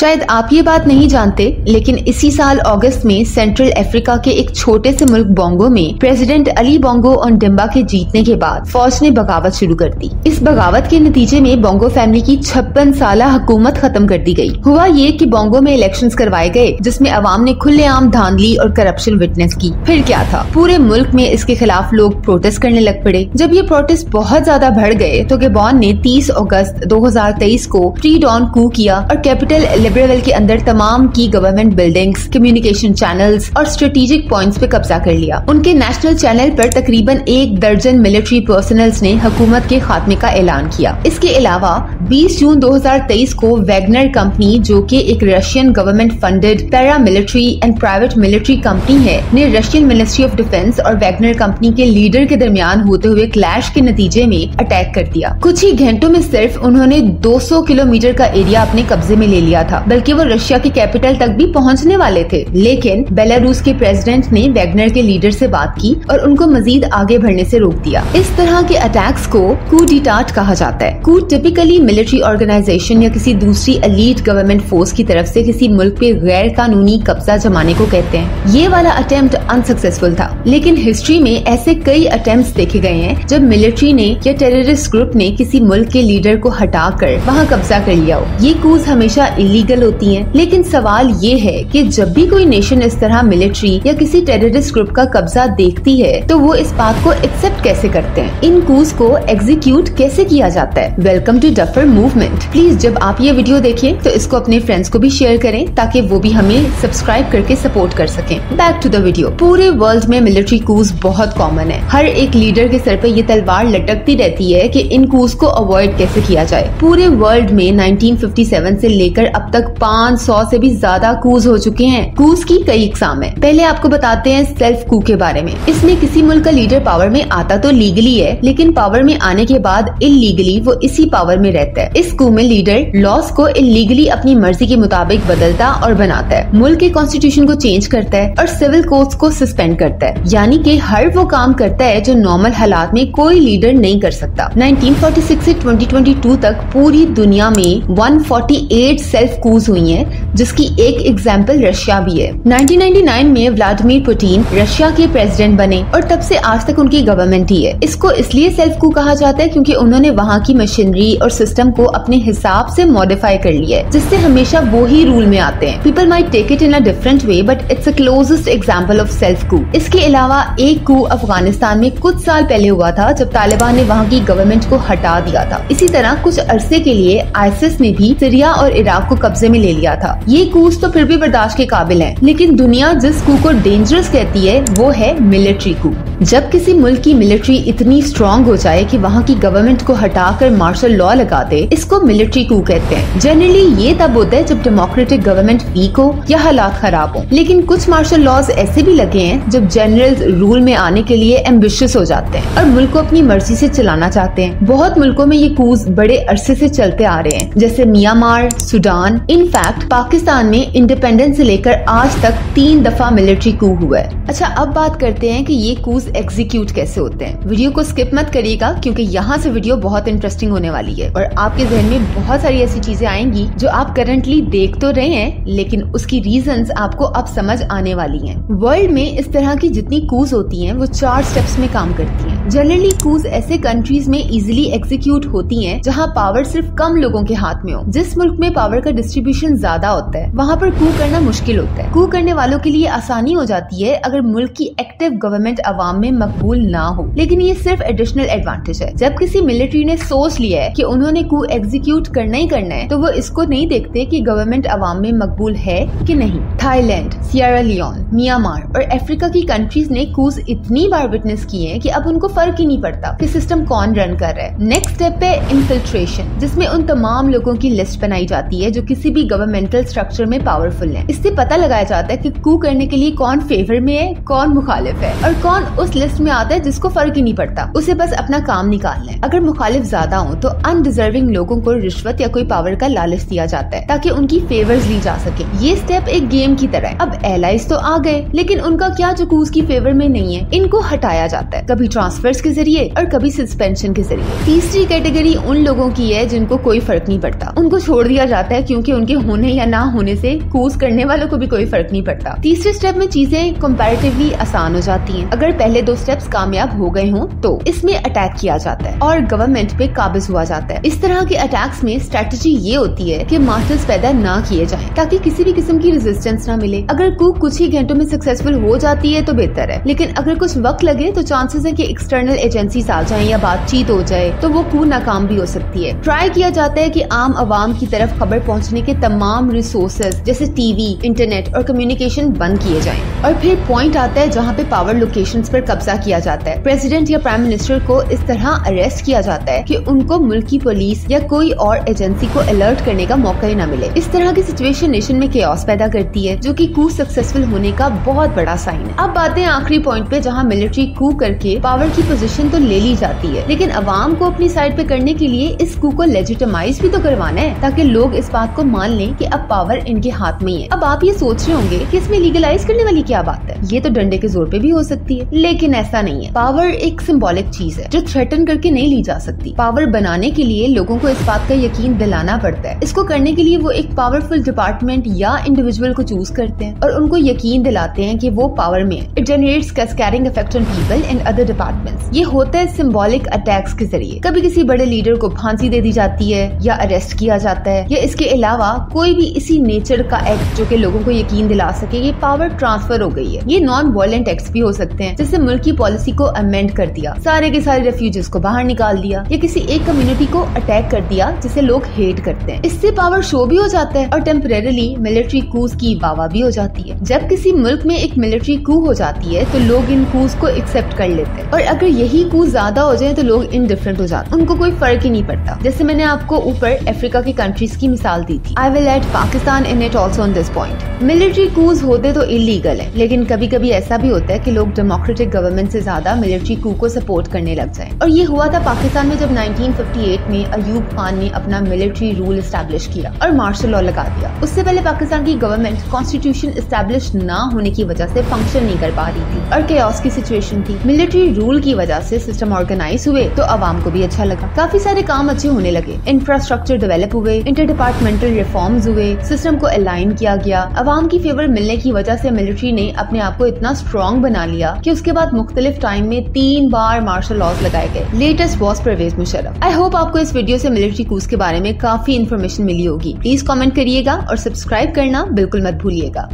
शायद आप ये बात नहीं जानते, लेकिन इसी साल अगस्त में सेंट्रल अफ्रीका के एक छोटे से मुल्क बोंगो में प्रेसिडेंट अली बोंगो ओंडिम्बा के जीतने के बाद फौज ने बगावत शुरू कर दी। इस बगावत के नतीजे में बोंगो फैमिली की 56 साल हुकूमत खत्म कर दी गई। हुआ ये कि बोंगो में इलेक्शंस करवाए गए जिसमें अवाम ने खुलेआम धांधली और करप्शन विटनेस की। फिर क्या था, पूरे मुल्क में इसके खिलाफ लोग प्रोटेस्ट करने लग पड़े। जब ये प्रोटेस्ट बहुत ज्यादा बढ़ गए तो गबॉन ने 30 अगस्त 2023 को प्री डॉन कू किया और कैपिटल लिब्रेविल के अंदर तमाम की गवर्नमेंट बिल्डिंग्स, कम्युनिकेशन चैनल्स और स्ट्रेटेजिक पॉइंट्स पे कब्जा कर लिया। उनके नेशनल चैनल पर तकरीबन 1 दर्जन मिलिट्री पर्सनल्स ने हुकूमत के खात्मे का ऐलान किया। इसके अलावा 20 जून 2023 को वैगनर कंपनी, जो कि एक Russian government funded para military and private military company है, ने रशियन मिनिस्ट्री ऑफ डिफेंस और वैगनर कंपनी के लीडर के दरमियान होते हुए क्लैश के नतीजे में अटैक कर दिया। कुछ ही घंटों में सिर्फ उन्होंने 200 किलोमीटर का एरिया अपने कब्जे में ले लिया था, बल्कि वो रशिया की कैपिटल तक भी पहुंचने वाले थे। लेकिन बेलारूस के प्रेसिडेंट ने वैगनर के लीडर से बात की और उनको मजीद आगे बढ़ने से रोक दिया। इस तरह के अटैक्स को कू डिटाट कहा जाता है। कू टिपिकली मिलिट्री ऑर्गेनाइजेशन या किसी दूसरी एलीट गवर्नमेंट फोर्स की तरफ से किसी मुल्क पे गैर कानूनी कब्जा जमाने को कहते हैं। ये वाला अटेम्प्ट अनसक्सेसफुल था, लेकिन हिस्ट्री में ऐसे कई अटेम्प्ट्स देखे गए हैं जब मिलिट्री ने या टेररिस्ट ग्रुप ने किसी मुल्क के लीडर को हटाकर वहाँ कब्जा कर लिया हो। ये कूज हमेशा इलीगल होती हैं, लेकिन सवाल ये है कि जब भी कोई नेशन इस तरह मिलिट्री या किसी टेररिस्ट ग्रुप का कब्जा देखती है तो वो इस बात को एक्सेप्ट कैसे करते हैं, इन कूज को एग्जीक्यूट कैसे किया जाता है। Welcome to duffer movement. Please जब आप ये वीडियो देखें तो इसको अपने फ्रेंड्स को भी शेयर करें ताकि वो भी हमें सब्सक्राइब करके सपोर्ट कर सकें। Back to the video. पूरे वर्ल्ड में मिलिट्री कूज बहुत कॉमन है। हर एक लीडर के सर पे ये तलवार लटकती रहती है कि इन कूज को अवॉइड कैसे किया जाए। पूरे वर्ल्ड में 1957 से लेकर अब तक 500 से भी ज्यादा कूज हो चुके हैं। कूज की कई इकसाम है। पहले आपको बताते हैं सेल्फ कू के बारे में। इसमें किसी मुल्क का लीडर पावर में आता तो लीगली है, लेकिन पावर में आने के बाद इलीगली वो इसी पावर में रहता है। इस कू में लीडर लॉस को इलीगली अपनी मर्जी के मुताबिक बदलता और बनाता है, मुल्क के कॉन्स्टिट्यूशन को चेंज करता है और सिविल कोड्स को सस्पेंड करता है। यानी कि हर वो काम करता है जो नॉर्मल हालात में कोई लीडर नहीं कर सकता। 1946 से 2022 तक पूरी दुनिया में 148 सेल्फ कूज हुई हैं, जिसकी एक एग्जाम्पल रशिया भी है। 1999 में व्लादिमीर पुतिन रशिया के प्रेसिडेंट बने और तब से आज तक उनकी गवर्नमेंट ही है। इसको इसलिए सेल्फ कू कहा जाता है क्योंकि उन्होंने वहाँ की मशीनरी और सिस्टम को अपने हिसाब से मॉडिफाई कर लिया है, जिससे हमेशा वो ही रूल में आते हैं। People might take it in a different way, but it's a closest example of self coup. इसके अलावा एक कू अफगानिस्तान में कुछ साल पहले हुआ था जब तालिबान ने वहाँ की गवर्नमेंट को हटा दिया था। इसी तरह कुछ अरसे के लिए आईसिस ने भी सीरिया और इराक को कब्जे में ले लिया था। ये कूज तो फिर भी बर्दाश्त के काबिल है, लेकिन दुनिया जिस कू को डेंजरस कहती है वो है मिलिट्री कू। जब किसी मुल्क की मिलिट्री इतनी स्ट्रॉन्ग हो जाए कि वहाँ की गवर्नमेंट को हटाकर मार्शल लॉ लगा दे, इसको मिलिट्री कू कहते हैं। जनरली ये तब होता है जब डेमोक्रेटिक गवर्नमेंट वीक हो या हालात खराब हो, लेकिन कुछ मार्शल लॉज ऐसे भी लगे हैं जब जनरल रूल में आने के लिए एम्बिशियस हो जाते हैं और मुल्क को अपनी मर्जी से चलाना चाहते हैं। बहुत मुल्कों में ये कूज बड़े अरसे से चलते आ रहे हैं, जैसे म्यांमार, सूडान। इनफैक्ट पाकिस्तान में इंडिपेंडेंस से लेकर आज तक 3 दफा मिलिट्री कू हुआ है। अच्छा, अब बात करते हैं कि ये कूज एग्जीक्यूट कैसे होते हैं। वीडियो को स्किप मत करिएगा क्योंकि यहाँ से वीडियो बहुत इंटरेस्टिंग होने वाली है और आपके जहन में बहुत सारी ऐसी चीजें आएंगी जो आप करंटली देख तो रहे हैं, लेकिन उसकी रीजंस आपको अब समझ आने वाली हैं। वर्ल्ड में इस तरह की जितनी कूज होती हैं वो 4 स्टेप्स में काम करती हैं। जनरली कूज ऐसे कंट्रीज में इजीली एग्जीक्यूट होती हैं जहां पावर सिर्फ कम लोगों के हाथ में हो। जिस मुल्क में पावर का डिस्ट्रीब्यूशन ज्यादा होता है वहां पर कू करना मुश्किल होता है। कू करने वालों के लिए आसानी हो जाती है अगर मुल्क की एक्टिव गवर्नमेंट अवाम में मकबूल ना हो, लेकिन ये सिर्फ एडिशनल एडवांटेज है। जब किसी मिलिट्री ने सोच लिया है कि उन्होंने कू एग्जीक्यूट करना ही करना है तो वो इसको नहीं देखते कि गवर्नमेंट अवाम में मकबूल है कि नहीं। थाईलैंड, सियरा लियोन, म्यांमार और अफ्रीका की कंट्रीज ने कूज इतनी बार विटनेस किए हैं कि अब उनको फर्क ही नहीं पड़ता कि सिस्टम कौन रन कर रहा है। नेक्स्ट स्टेप है इन्फिल्ट्रेशन, जिसमें उन तमाम लोगों की लिस्ट बनाई जाती है जो किसी भी गवर्नमेंटल स्ट्रक्चर में पावरफुल है। इससे पता लगाया जाता है कि कू करने के लिए कौन फेवर में है, कौन मुखालिफ है और कौन उस लिस्ट में आता है जिसको फर्क ही नहीं पड़ता, उसे बस अपना काम निकालना है। अगर मुखालिफ ज्यादा हो तो अनडिजर्विंग लोगों को रिश्वत या कोई पावर का लालच दिया जाता है ताकि उनकी फेवर्स ली जा सके। ये स्टेप एक गेम की तरह है। अब एलाइज तो आ गए, लेकिन उनका क्या जो कूज की फेवर में नहीं है, इनको हटाया जाता है। कभी ट्रांसफर ट्रांसफर्स के जरिए और कभी सस्पेंशन के जरिए। तीसरी कैटेगरी उन लोगों की है जिनको कोई फर्क नहीं पड़ता, उनको छोड़ दिया जाता है क्योंकि उनके होने या ना होने से कूच करने वालों को भी कोई फर्क नहीं पड़ता। तीसरे स्टेप में चीजें कंपैरेटिवली आसान हो जाती हैं। अगर पहले दो स्टेप्स कामयाब हो गए हों तो इसमें अटैक किया जाता है और गवर्नमेंट पे काबिज हुआ जाता है। इस तरह के अटैक्स में स्ट्रेटजी ये होती है कि मार्टर्स पैदा ना किए जाएं ताकि किसी भी किस्म की रेजिस्टेंस ना मिले। अगर कू कुछ ही घंटों में सक्सेसफुल हो जाती है तो बेहतर है, लेकिन अगर कुछ वक्त लगे तो चांसेस है कि एक्सटर्नल एजेंसीज आ जाएं या बातचीत हो जाए तो वो कू नाकाम भी हो सकती है। ट्राई किया जाता है कि आम आवाम की तरफ खबर पहुंचने के तमाम रिसोर्सेज जैसे टीवी, इंटरनेट और कम्युनिकेशन बंद किए जाएं। और फिर पॉइंट आता है जहां पे पावर लोकेशंस पर कब्जा किया जाता है। प्रेसिडेंट या प्राइम मिनिस्टर को इस तरह अरेस्ट किया जाता है कि उनको मुल्क की पुलिस या कोई और एजेंसी को अलर्ट करने का मौका ही न मिले। इस तरह की सिचुएशन नेशन में केओस पैदा करती है जो कि कू सक्सेसफुल होने का बहुत बड़ा साइन है। अब बातें आखिरी पॉइंट पे जहां मिलिट्री कू करके पावर की पोजीशन तो ले ली जाती है, लेकिन अवाम को अपनी साइड पे करने के लिए इस कू को लेजिटिमाइज भी तो करवाना है ताकि लोग इस बात को मान लें कि अब पावर इनके हाथ में ही है। अब आप ये सोच रहे होंगे कि इसमें लीगलाइज करने वाली क्या बात है, ये तो डंडे के जोर पे भी हो सकती है, लेकिन ऐसा नहीं है। पावर एक सिंबॉलिक चीज है जो थ्रेटन करके नहीं ली जा सकती। पावर बनाने के लिए लोगों को इस बात का यकीन दिलाना पड़ता है। इसको करने के लिए वो एक पावरफुल डिपार्टमेंट या इंडिविजुअल को चूज करते हैं और उनको यकीन दिलाते हैं कि वो पावर में है। It generates cascading effect on people in other departments. ये होता है सिंबॉलिक अटैक्स के जरिए। कभी किसी बड़े लीडर को फांसी दे दी जाती है या अरेस्ट किया जाता है, या इसके अलावा कोई भी इसी नेचर का एक्ट जो कि लोगों को यकीन दिला सके ये पावर ट्रांसफर हो गई है। ये नॉन वायलेंट एक्ट्स भी हो सकते हैं, जैसे मुल्क की पॉलिसी को अमेंड कर दिया, सारे के सारे रेफ्यूजीज को बाहर निकाल दिया, या किसी एक कम्युनिटी को अटैक कर दिया जिसे लोग हेट करते हैं। इससे पावर शो भी हो जाता है और टेम्परेरीली मिलिट्री कूज की वावा भी हो जाती है। जब किसी मुल्क में एक मिलिट्री कू हो जाती है तो लोग इन कूज को एक्सेप्ट कर लेते हैं, और अगर यही कू ज्यादा हो जाए तो लोग इनडिफरेंट हो जाते हैं, उनको कोई फर्क ही नहीं पड़ता। जैसे मैंने आपको ऊपर अफ्रीका की कंट्रीज की मिसाल दी थी। I will add Pakistan in it also on this point. Military coups होते तो इलीगल है, लेकिन कभी कभी ऐसा भी होता है कि लोग डेमोक्रेटिक गवर्नमेंट से ज्यादा मिलिट्री कू को सपोर्ट करने लग जाएं। और ये हुआ था पाकिस्तान में जब 1958 में अयूब खान ने अपना मिलिट्री रूल एस्टैब्लिश किया और मार्शल लॉ लगा दिया। उससे पहले पाकिस्तान की गवर्नमेंट कॉन्स्टिट्यूशन एस्टैब्लिश ना होने की वजह से फंक्शन नहीं कर पा रही थी और केओस की सिचुएशन थी। मिलिट्री रूल की वजह से सिस्टम ऑर्गेनाइज हुए तो आवाम को भी अच्छा लगा, काफी सारे काम अच्छे होने लगे, इंफ्रास्ट्रक्चर डेवलप हुए, इंटर डिपार्टमेंटल रिफॉर्म्स हुए, सिस्टम को अलाइन किया गया। आवाम की फेवर मिलने की वजह से मिलिट्री ने अपने आप को इतना स्ट्रॉन्ग बना लिया कि उसके बाद मुख्तलिफ टाइम में 3 बार मार्शल लॉज लगाए गए। Latest was Parvez Musharraf. I hope आपको इस वीडियो से मिलिट्री कूज के बारे में काफी इन्फॉर्मेशन मिली होगी। प्लीज कमेंट करिएगा और सब्सक्राइब करना बिल्कुल मत भूलिएगा।